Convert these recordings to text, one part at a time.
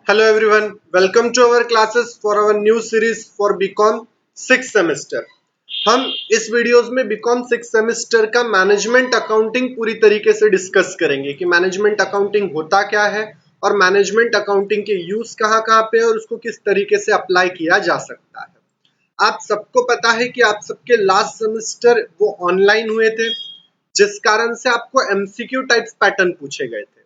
Hello everyone, welcome to our classes for our new series for BCom 6 semester। हम इस videos में BCom 6 semester का management accounting पूरी तरीके से डिस्कस करेंगे कि मैनेजमेंट अकाउंटिंग होता क्या है और मैनेजमेंट अकाउंटिंग के यूज कहाँ पे है और उसको किस तरीके से अप्लाई किया जा सकता है। आप सबको पता है कि आप सबके लास्ट सेमेस्टर वो ऑनलाइन हुए थे, जिस कारण से आपको एमसीक्यू टाइप्स पैटर्न पूछे गए थे।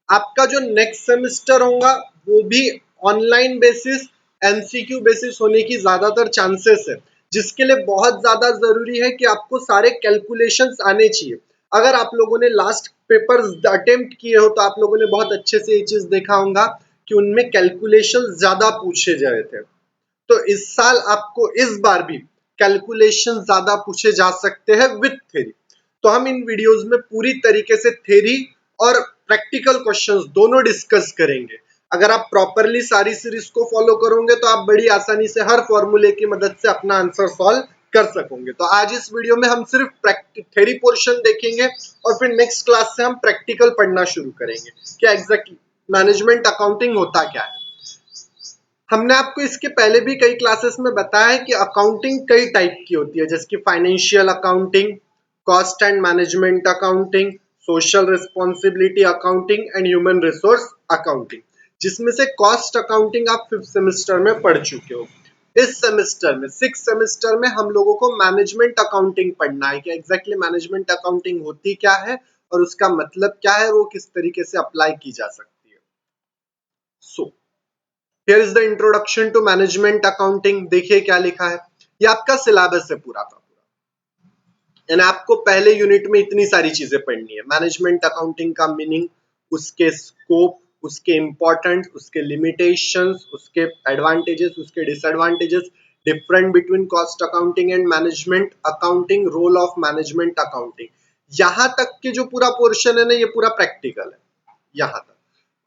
आपका जो नेक्स्ट सेमेस्टर होगा वो भी ऑनलाइन बेसिस एमसीक्यू बेसिस होने की ज्यादातर चांसेस है, जिसके लिए बहुत ज्यादा जरूरी है कि आपको सारे कैलकुलेशंस आने चाहिए। अगर आप लोगों ने लास्ट पेपर अटेम्प्ट किए हो तो आप लोगों ने बहुत अच्छे से ये चीज देखा होगा कि उनमें कैलकुलेशन ज्यादा पूछे गए थे। तो इस साल आपको इस बार भी कैलकुलेशन ज्यादा पूछे जा सकते हैं विथ थ्योरी। तो हम इन वीडियोस में पूरी तरीके से थ्योरी और प्रैक्टिकल क्वेश्चंस दोनों डिस्कस करेंगे। अगर आप प्रॉपरली सारी सीरीज को फॉलो करोगे तो आप बड़ी आसानी से हर फॉर्मूले की मदद से अपना आंसर सॉल्व कर सकोगे। तो आज इस वीडियो में हम सिर्फ थ्योरी पोर्शन देखेंगे और फिर नेक्स्ट क्लास से हम प्रैक्टिकल पढ़ना शुरू करेंगे कि एग्जैक्टली मैनेजमेंट अकाउंटिंग होता क्या है। हमने आपको इसके पहले भी कई क्लासेस में बताया है कि अकाउंटिंग कई टाइप की होती है, जैसे कि financial accounting, cost and management accounting, social responsibility accounting and human resource accounting, जिसमें से कॉस्ट अकाउंटिंग आप 5th सेमेस्टर में पढ़ चुके हो। इस सेमेस्टर में 6th सेमेस्टर में हम लोगों को मैनेजमेंट अकाउंटिंग पढ़ना है कि एग्जैक्टली मैनेजमेंट अकाउंटिंग होती क्या है और उसका मतलब क्या है, वो किस तरीके से अप्लाई की जा सकती है। So here is the introduction to management accounting. देखिए क्या लिखा है, ये आपका सिलेबस है पूरा का पूरा, यानी आपको पहले यूनिट में इतनी सारी चीजें पढ़नी है। मैनेजमेंट अकाउंटिंग का मीनिंग, उसके स्कोप, उसके इंपॉर्टेंट, उसके लिमिटेशंस, उसके एडवांटेजेस, उसके disadvantages, different between cost accounting and management accounting, role of management accounting, यहां तक के जो पूरा पोर्शन है ना, ये पूरा प्रैक्टिकल है यहां तक।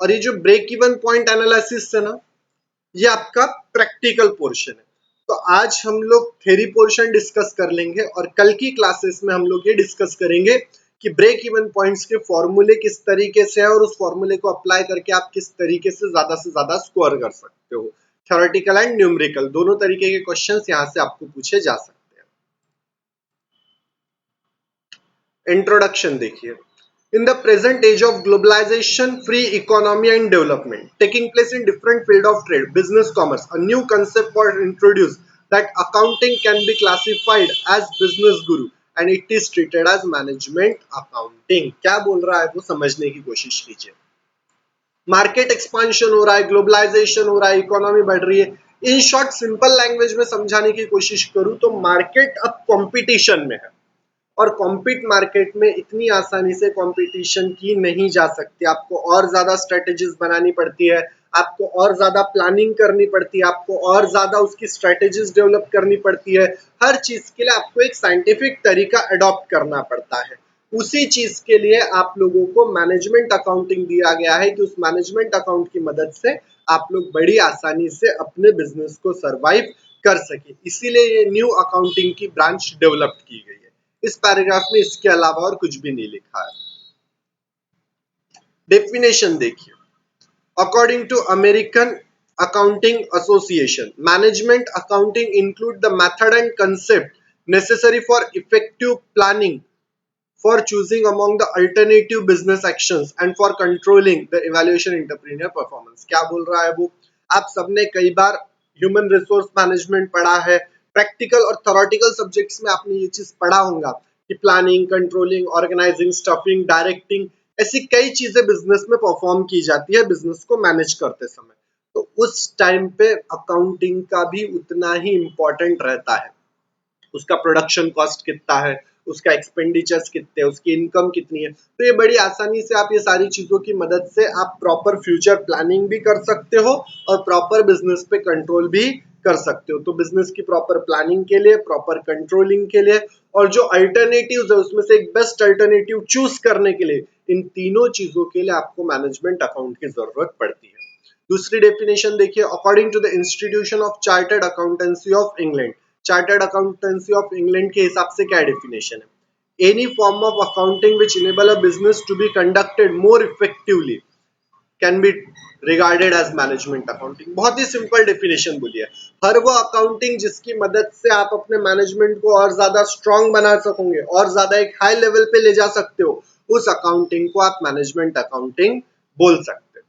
और ये जो ब्रेक इवन पॉइंट एनालिसिस है ना, ये आपका प्रैक्टिकल पोर्शन है। तो आज हम लोग थ्योरी पोर्शन डिस्कस कर लेंगे और कल की क्लासेस में हम लोग ये डिस्कस करेंगे कि ब्रेक इवन पॉइंट्स के फॉर्मूले किस तरीके से है और उस फॉर्मूले को अप्लाई करके आप किस तरीके से ज्यादा स्कोर कर सकते हो। थ्योरेटिकल एंड न्यूमेरिकल दोनों तरीके के क्वेश्चंस यहां से आपको पूछे जा सकते हैं। इंट्रोडक्शन देखिए, in the present age of globalization, free economy and development taking place in different field of trade, business, commerce, a new concept was introduced that accounting can be classified as business guru and it is treated as management accounting। क्या बोल रहा है वो समझने की कोशिश कीजिए। Market expansion हो रहा है, ग्लोबलाइजेशन हो रहा है, इकोनॉमी बढ़ रही है। इन शॉर्ट सिंपल लैंग्वेज में समझाने की कोशिश करूं तो मार्केट अब कंपटीशन में है और कॉम्पिट मार्केट में इतनी आसानी से कंपटीशन की नहीं जा सकती। आपको और ज्यादा स्ट्रेटेजीज बनानी पड़ती है, आपको और ज्यादा प्लानिंग करनी पड़ती है, आपको और ज्यादा उसकी स्ट्रेटेजीज डेवलप करनी पड़ती है। हर चीज के लिए आपको एक साइंटिफिक तरीका अडॉप्ट करना पड़ता है। उसी चीज के लिए आप लोगों को मैनेजमेंट अकाउंटिंग दिया गया है कि उस मैनेजमेंट अकाउंट की मदद से आप लोग बड़ी आसानी से अपने बिजनेस को सरवाइव कर सके। इसीलिए ये न्यू अकाउंटिंग की ब्रांच डेवलप की गई है। इस पैराग्राफ में इसके अलावा और कुछ भी नहीं लिखा है। डेफिनेशन देखिए, according to American accounting association, management accounting include the method and concept necessary for effective planning, for choosing among the alternative business actions and for controlling the evaluation entrepreneur performance। क्या बोल रहा है वो, आप सबने कई बार human resource management पढ़ा है, प्रैक्टिकल और थ्योरेटिकल सब्जेक्ट्स में आपने ये चीज पढ़ा होगा कि planning, controlling, organising, staffing, directing, ऐसी कई चीजें बिजनेस में परफॉर्म की जाती है बिजनेस को मैनेज करते समय। तो उस टाइम पे अकाउंटिंग का भी उतना ही इंपॉर्टेंट रहता है। उसका प्रोडक्शन कॉस्ट कितना है, उसका एक्सपेंडिचर्स कितने, उसकी इनकम कितनी है। तो ये बड़ी आसानी से आप ये सारी चीजों की मदद से आप प्रॉपर फ्यूचर प्लानिंग भी कर सकते हो और प्रॉपर बिजनेस पे कंट्रोल भी कर सकते हो। तो बिजनेस की प्रॉपर प्लानिंग के लिए, प्रॉपर कंट्रोलिंग के लिए और जो अल्टरनेटिव्स है उसमें से एक बेस्ट अल्टरनेटिव चूज करने के लिए, इन तीनों चीजों के लिए आपको मैनेजमेंट अकाउंट की जरूरत पड़ती है। दूसरी डेफिनेशन देखिए, according to the institution of chartered accountancy of England, chartered accountancy of England के हिसाब से क्या डेफिनेशन है, any form of accounting which enable a business to be conducted more effectively can be regarded as management accounting. बहुत ही simple definition बोली है, हर वो अकाउंटिंग जिसकी मदद से आप अपने मैनेजमेंट को और ज्यादा स्ट्रांग बना सकोगे और ज्यादा एक हाई लेवल पे ले जा सकते हो, उस अकाउंटिंग को आप मैनेजमेंट अकाउंटिंग बोल सकते हो।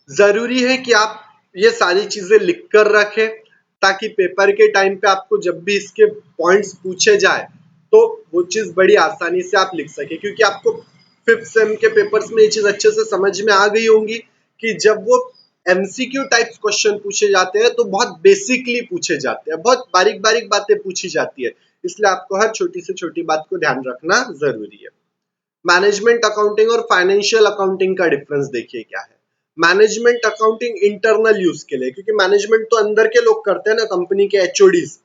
जरूरी है कि आप ये सारी चीजें लिख कर रखें ताकि पेपर के टाइम पे आपको जब भी इसके पॉइंट्स पूछे जाए तो वो चीज बड़ी आसानी से आप लिख सके, क्योंकि आपको फिफ्थ सेम के पेपर्स में ये चीज अच्छे से समझ में आ गई होंगी कि जब वो एमसीक्यू टाइप्स क्वेश्चन पूछे जाते हैं तो बहुत बेसिकली पूछे जाते हैं, बहुत बारीक बारीक बातें पूछी जाती है, इसलिए आपको हर छोटी से छोटी बात को ध्यान रखना जरूरी है। मैनेजमेंट अकाउंटिंग और फाइनेंशियल अकाउंटिंग का डिफरेंस देखिए क्या है। मैनेजमेंट अकाउंटिंग इंटरनल यूज के लिए, क्योंकि मैनेजमेंट तो अंदर के लोग करते हैं ना, कंपनी के एचओडीज,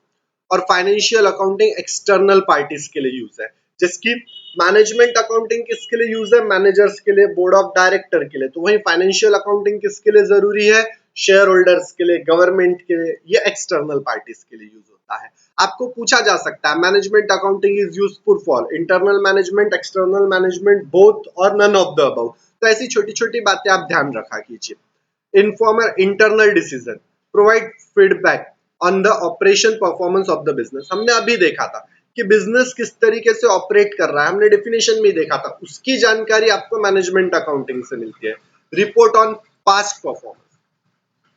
और फाइनेंशियल अकाउंटिंग एक्सटर्नल पार्टीज के लिए यूज है। जिसकी मैनेजमेंट अकाउंटिंग किसके लिए यूज है, मैनेजर्स के लिए, बोर्ड ऑफ डायरेक्टर के लिए, तो वही फाइनेंशियल अकाउंटिंग किसके लिए जरूरी है, शेयर होल्डर्स के लिए, गवर्नमेंट के लिए, ये एक्सटर्नल पार्टीज के लिए यूज होता है। आपको पूछा जा सकता है management accounting is useful for internal management, external management, both और नन ऑफ द अबव। तो ऐसी छोटी छोटी बातें आप ध्यान रखा कीजिए। Informer internal decision, provide feedback on the operation performance of the business. हमने अभी देखा था कि बिजनेस किस तरीके से ऑपरेट कर रहा है, हमने डेफिनेशन में देखा था, उसकी जानकारी आपको मैनेजमेंट अकाउंटिंग से मिलती है। Report on past performance,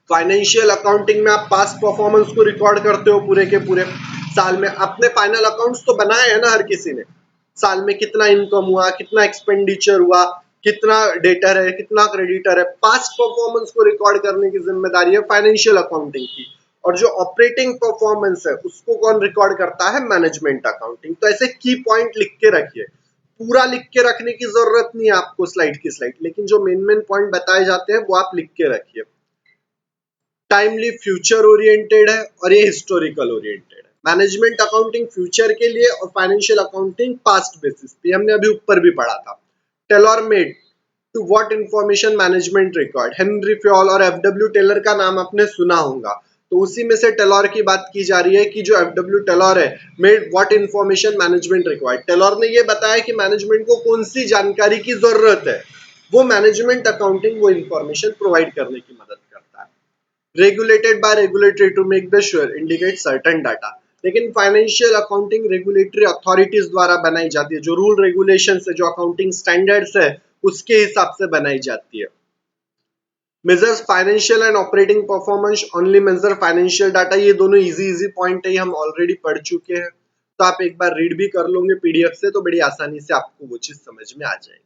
financial accounting में आप पास्ट परफॉर्मेंस को रिकॉर्ड करते हो पूरे के पूरे साल में। अपने फाइनल अकाउंट्स तो बनाए हैं ना हर किसी ने, साल में कितना इनकम हुआ, कितना एक्सपेंडिचर हुआ, कितना डेटर है, कितना क्रेडिटर है, पास्ट परफॉर्मेंस को रिकॉर्ड करने की जिम्मेदारी है फाइनेंशियल अकाउंटिंग की। और जो ऑपरेटिंग परफॉर्मेंस है उसको कौन रिकॉर्ड करता है, मैनेजमेंट अकाउंटिंग। तो ऐसे की पॉइंट लिख के रखिए, पूरा लिख के रखने की जरूरत नहीं है आपको स्लाइड की स्लाइड, लेकिन जो मेन मेन पॉइंट बताए जाते हैं वो आप लिख के रखिए। टाइमली फ्यूचर ओरिएंटेड है और ये हिस्टोरिकल ओरिएंटेड है। मैनेजमेंट अकाउंटिंग फ्यूचर के लिए और फाइनेंशियल अकाउंटिंग पास्ट बेसिस पे, हमने अभी ऊपर भी पढ़ा था। Tailor made to what information management required, Henry Fayol और एफडब्ल्यू टेलर का नाम आपने सुना होगा, तो उसी में से टेलर की बात की जा रही है कि जो एफडब्ल्यू टेलर है, made what information management required, Taylor ने ये बताया कि मैनेजमेंट को कौन सी जानकारी की जरूरत है, वो मैनेजमेंट अकाउंटिंग वो इंफॉर्मेशन प्रोवाइड करने की मदद करता है। regulated by regulatory to make the sure indicate certain data, लेकिन फाइनेंशियल अकाउंटिंग रेगुलेटरी अथॉरिटीज द्वारा बनाई जाती है, जो रूल रेगुलेशन है, जो अकाउंटिंग स्टैंडर्ड्स है उसके हिसाब से बनाई जाती है। Measures financial and operating performance, only major financial data, ये दोनों इजी पॉइंट है, हम ऑलरेडी पढ़ चुके हैं, तो आप एक बार रीड भी कर लोगे पीडीएफ से तो बड़ी आसानी से आपको वो चीज समझ में आ जाएगी।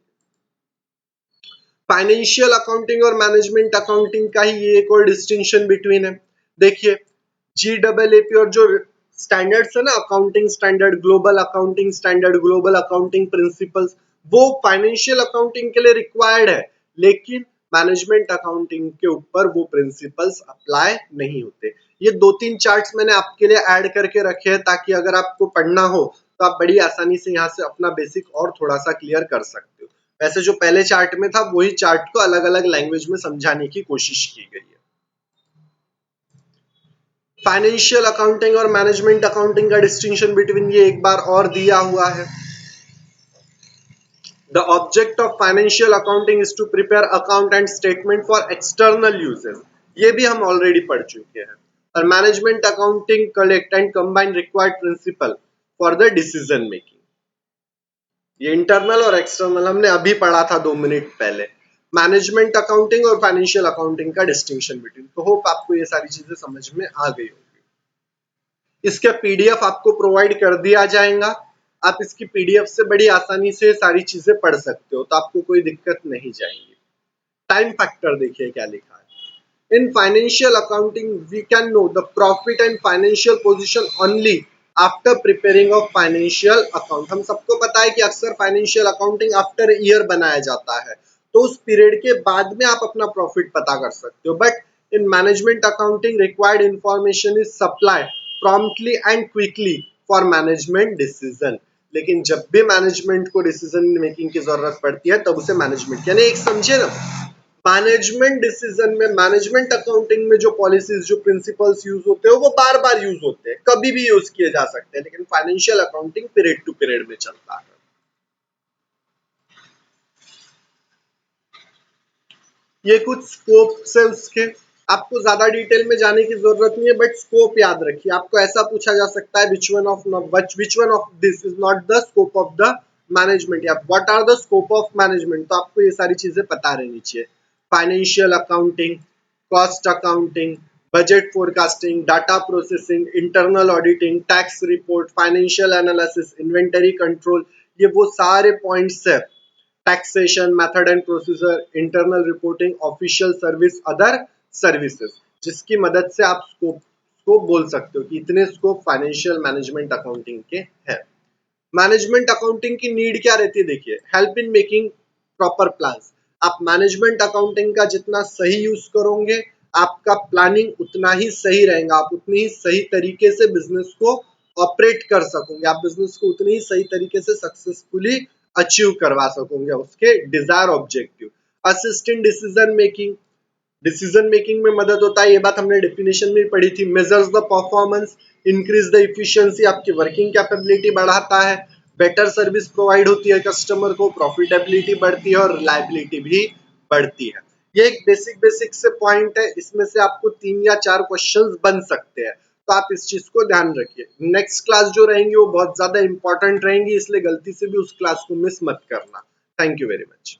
फाइनेंशियल अकाउंटिंग और मैनेजमेंट अकाउंटिंग का ही ये एक और डिस्टिंक्शन बिटवीन है। देखिए GAAP और जो स्टैंडर्ड्स है ना, accounting standard, global accounting standard, global accounting principles, वो फाइनेंशियल अकाउंटिंग के लिए रिक्वायर्ड है, लेकिन मैनेजमेंट अकाउंटिंग के ऊपर वो प्रिंसिपल्स अप्लाई नहीं होते। ये दो तीन चार्ट्स मैंने आपके लिए ऐड करके रखे हैं ताकि अगर आपको पढ़ना हो तो आप बड़ी आसानी से यहाँ से अपना बेसिक और थोड़ा सा क्लियर कर सकते हो। वैसे जो पहले चार्ट में था वही चार्ट को अलग अलग लैंग्वेज में समझाने की कोशिश की गई है। फाइनेंशियल अकाउंटिंग और मैनेजमेंट अकाउंटिंग का डिस्टिंक्शन बिटवीन ये एक बार और दिया हुआ है। The object of financial accounting is to prepare account and statement for external uses, ये भी हम ऑलरेडी पढ़ चुके हैं। और management accounting collect and combine required principal for the decision making. ये इंटरनल और एक्सटर्नल हमने अभी पढ़ा था 2 मिनट पहले। मैनेजमेंट अकाउंटिंग और फाइनेंशियल अकाउंटिंग का डिस्टिंक्शन बिटवीन, तो होप आपको ये सारी चीजें समझ में आ गई होगी। इसका पीडीएफ आपको प्रोवाइड कर दिया जाएगा, आप इसकी पीडीएफ से बड़ी आसानी से सारी चीजें पढ़ सकते हो, तो आपको कोई दिक्कत नहीं जाएगी। टाइम फैक्टर देखिए क्या लिखा है। In financial accounting we can know the profit and financial position only after preparing of financial account. हम सबको पता है कि अक्सर फाइनेंशियल अकाउंटिंग आफ्टर ईयर बनाया जाता है, तो उस पीरियड के बाद में आप अपना प्रॉफिट पता कर सकते हो। But in management accounting required information is supply promptly and quickly for management decision, लेकिन जब भी मैनेजमेंट को डिसीजन मेकिंग की जरूरत पड़ती है तब उसे मैनेजमेंट, यानी एक समझे ना, मैनेजमेंट डिसीजन में, मैनेजमेंट अकाउंटिंग में जो पॉलिसीज, जो प्रिंसिपल्स यूज होते हैं वो बार बार यूज होते हैं, कभी भी यूज किए जा सकते हैं, लेकिन financial accounting period to period में चलता है। ये कुछ स्कोप्स है उसके, आपको ज्यादा डिटेल में जाने की जरूरत नहीं है, बट स्कोप याद रखिए। आपको ऐसा पूछा जा सकता है which one of this is not the scope of the management, या what are the scope of management, तो आपको ये सारी चीजें पता रहनी चाहिए। Financial accounting, cost accounting, budget forecasting, data processing, internal auditing, tax report, financial analysis, inventory control, ये वो सारे पॉइंट्स है। Taxation, method and procedure, internal reporting, official service, other services, जिसकी मदद से आप स्कोप को बोल सकते हो कि इतने स्कोप फाइनेंशियल मैनेजमेंट अकाउंटिंग के हैं। मैनेजमेंट अकाउंटिंग की नीड क्या रहती है, देखिए, help in making proper plans. आप मैनेजमेंट अकाउंटिंग का जितना सही यूज करोगे, आपका प्लानिंग उतना ही सही रहेगा, आप उतनी ही सही तरीके से बिजनेस को ऑपरेट कर सकोगे, आप बिजनेस को उतनी ही सही तरीके से सक्सेसफुली अचीव करवा सकोगे उसके desire objective. Assistant decision making में मदद होता है, ये बात हमने डेफिनेशन में पढ़ी थी। Measures the performance, increase the efficiency, आपकी वर्किंग कैपेबिलिटी बढ़ाता है। बेटर सर्विस प्रोवाइड होती है कस्टमर को, प्रॉफिटेबिलिटी बढ़ती है और रिलायबिलिटी भी बढ़ती है। ये एक बेसिक बेसिक से पॉइंट है, इसमें से आपको 3 या 4 क्वेश्चंस बन सकते हैं, तो आप इस चीज को ध्यान रखिए। नेक्स्ट क्लास जो रहेंगी वो बहुत ज्यादा इंपॉर्टेंट रहेंगी, इसलिए गलती से भी उस क्लास को मिस मत करना। Thank you very much.